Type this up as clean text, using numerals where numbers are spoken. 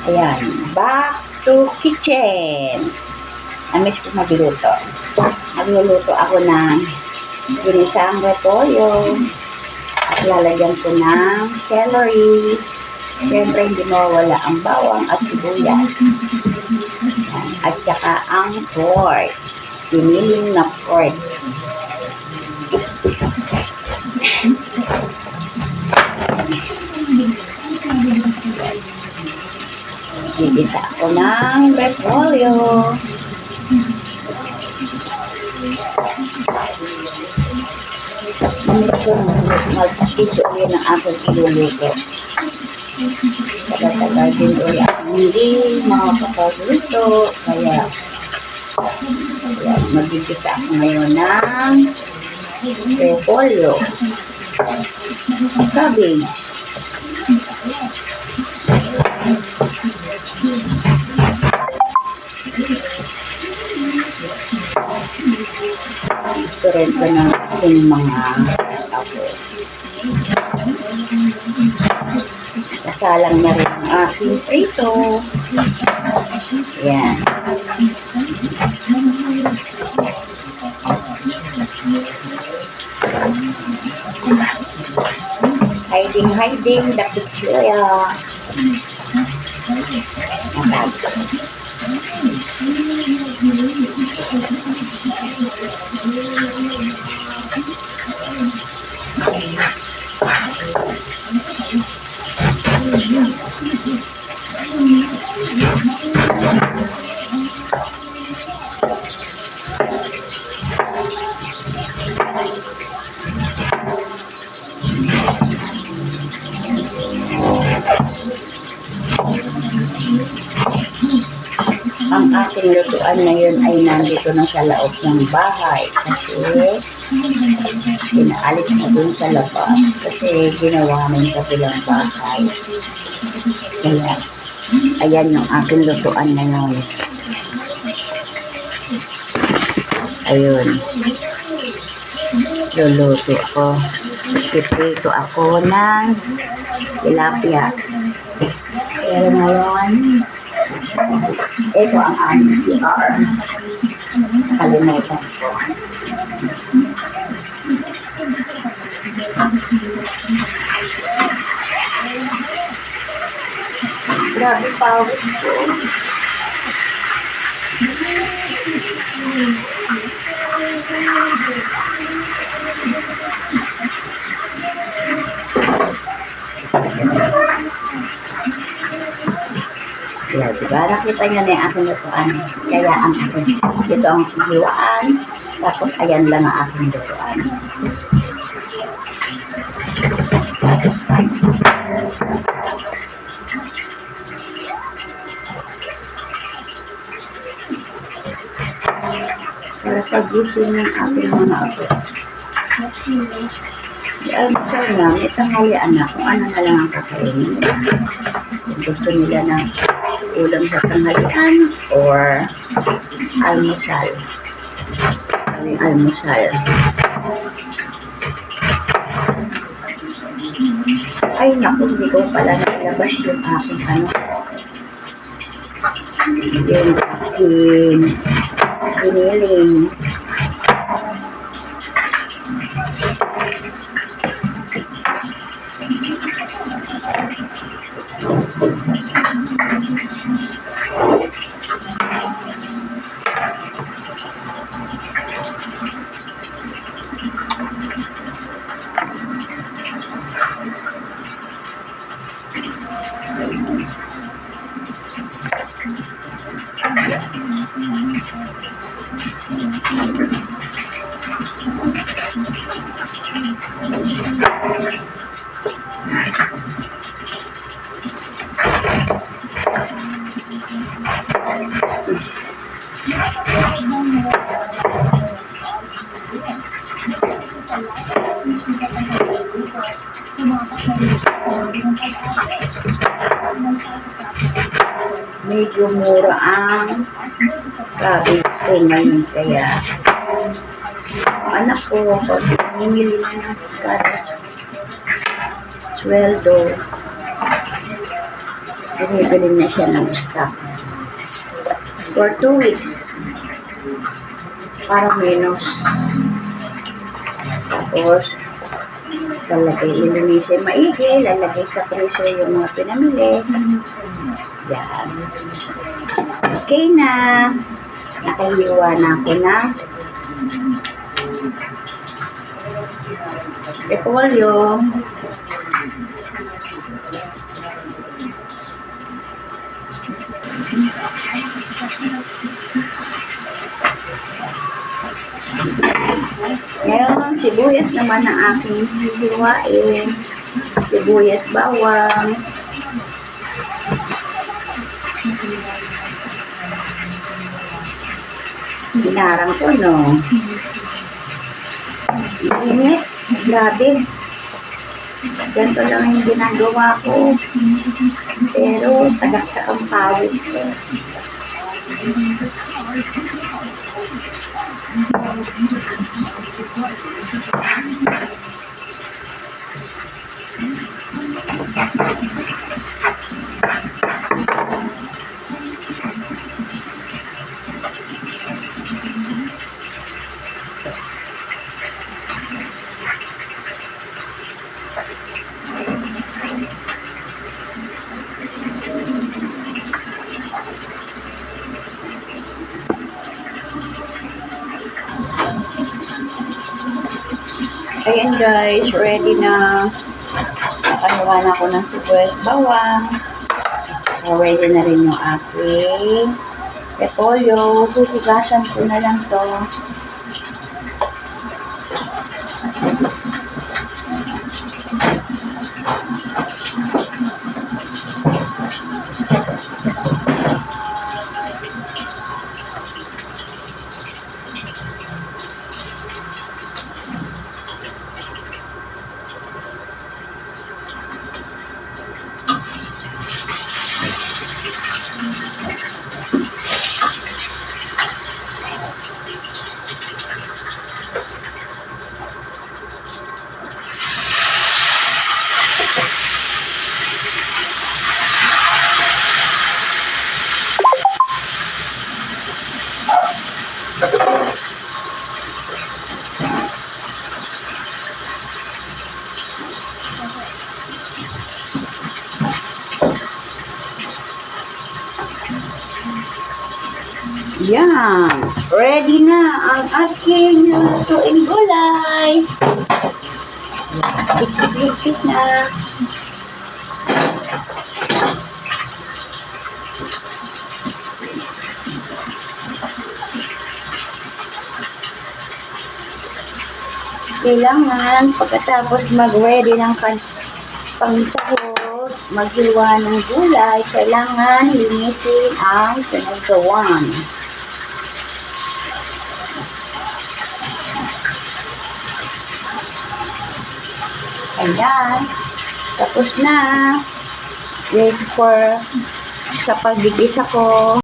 Ayan, back to kitchen. Namiss ko magluto. Magluluto ako ng ginisang repolyo. At lalagyan ko ng celery. Siyempre, hindi mawawala ang bawang at sibuyas. At saka ang pork. Piniling na pork. Gigisa ako ng repolyo. Mag-iso ulit ang aking iluluto. Tagal-tagal din ulit ako hindi makapagluto. Kaya mag-igisa ako ngayon ng repolyo. Cabbage. Ito rin ko ng aking mga tapos. Kasalang na rin ang aking prito. Ayan. Hiding the picture. Matag. Ang aking lutuan na yun ay nandito na sa loob ng bahay kasi pinaalis na dun sa labas kasi ginawa ng kabilang bahay. Kaya, ayan yung aking lutuan na yun. Ayun. Luluto ako. Piprito ako ng tilapia. Pero ngayon, ito ang aming CR. Nakalimutan ko. Grabe pawis ko. Yeah, diba? Nakita nyo na yung aking lutuan. Kaya ang aking, ito ang hiwaan. Tapos ayan lang ang aking lutuan. Para pag-gising ng aking mga apo. Yan, sir na, may tanghalian na kung ano na lang ang kakainin nila. Kung gusto nila ng ulam sa tanghalian or almusal. Almusal. Ay, naku, hindi ko pala nailabas yung aking ano. Yung aking piniling. Medyo mura ang cabbage ko ngayon, kaya anak ko, pag namimili na ng cabbage, sweldo, Bumibili na siya ng stock. For 2 weeks. Para menos. Tapos, lalagay ilinisin maigi, lalagay sa freezer yung mga pinamili. Yan. Okay na. Nakahiwa na ako na repolyo. Ngayon, sibuyas naman ang aking hihiwain. Sibuyas, bawang. Binarang ko, no? Init. Grabe. Ganito lang yung ginagawa ko. Pero, tagaktak ang pawis ko. Ayan guys, ready na. Nakahawa na ako ng sibuyas bawang. Ready na rin yung aking repolyo. Huhugasan ko na lang to. Yan. Ready na ang aking lutuing gulay. Higpit-higpit na. Kailangan pagkatapos mag-ready ng pangsahog, maghiwa ng gulay, kailangan linisin ang pinagawan. Ayan. Tapos na. Ready for sa paggigisa ko.